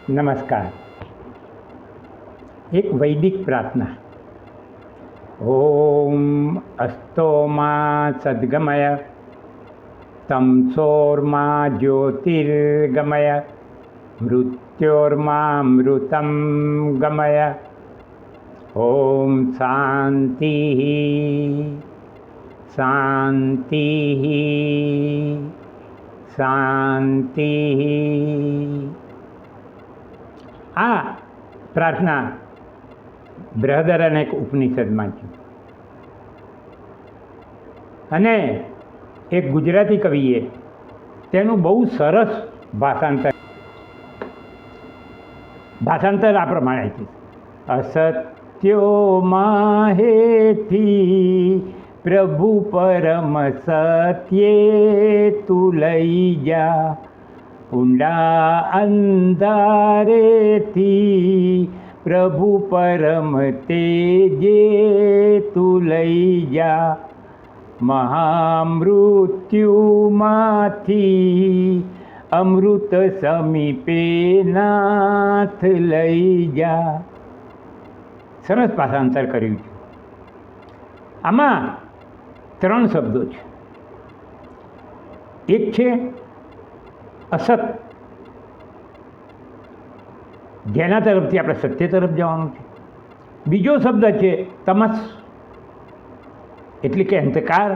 નમસ્કાર. એક વૈદિક પ્રાર્થના. ઓમ અસ્તોમા સદ્ગમય તમસોર્મા જ્યોતિર્ગમય મૃત્યોર્મામૃતમ ગમય. ઓમ શાંતિ શાંતિ શાંતિ. આ પ્રાર્થના બૃહદરણ્યક ઉપનિષદમાં છે અને એક ગુજરાતી કવિએ તેનું બહુ સરસ ભાષાંતર આ પ્રમાણે છે. અસત્યો માહેથી પ્રભુ પરમ સત્યે તું લઈ જા, ઊંડા અંધારેથી પ્રભુ પરમ તેજે તું લઈ જા, મહામૃત્યુમાંથી અમૃત સમીપે નાથ લઈ જા. સરસ ભાષાંતર કર્યું છે. આમાં 3 શબ્દો છે. એક છે અસત, જેના તરફથી આપણે સત્ય તરફ જવાનું છે. બીજો શબ્દ છે તમસ, એટલે કે અંધકાર.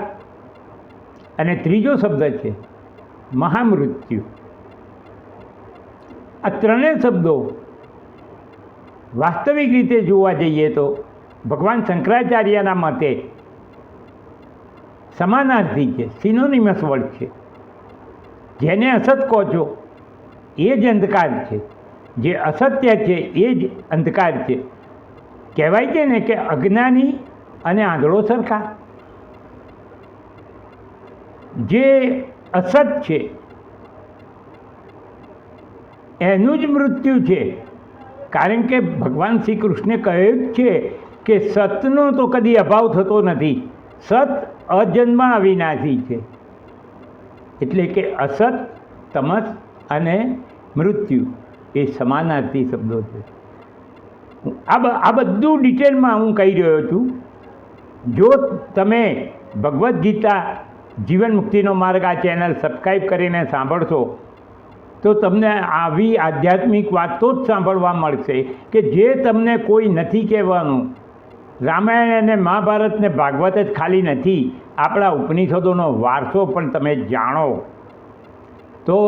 અને ત્રીજો શબ્દ છે મહામૃત્યુ. આ ત્રણેય શબ્દો વાસ્તવિક રીતે જોવા જઈએ તો ભગવાન શંકરાચાર્યના મતે સમાનાર્થી છે, સિનોનિમસ વર્ડ છે. જેને અસત કહો છો એ જ અંધકાર છે, જે અસત્ય છે એ જ અંધકાર છે. કહેવાય છે ને કે અજ્ઞાની અને આંધળો સરખા. જે અસત છે એનું જ મૃત્યુ છે, કારણ કે ભગવાન શ્રી કૃષ્ણે કહ્યું જ છે કે સતનો તો કદી અભાવ થતો નથી, સત અજન્મ અવિનાશી છે. એટલે કે અસત, તમસ અને મૃત્યુ એ સમાનાર્થી શબ્દો છે. આ બધું ડિટેલમાં હું કહી રહ્યો છું. જો તમે ભગવદ્ ગીતા જીવન મુક્તિનો માર્ગ આ ચેનલ સબસ્ક્રાઈબ કરીને સાંભળશો તો તમને આવી આધ્યાત્મિક વાતો જ સાંભળવા મળશે કે જે તમને કોઈ નથી કહેવાનું. રામાયણ અને મહાભારત ને ભાગવત જ ખાલી નથી, આપણા ઉપનિષદોનો વારસો પણ તમે જાણો તો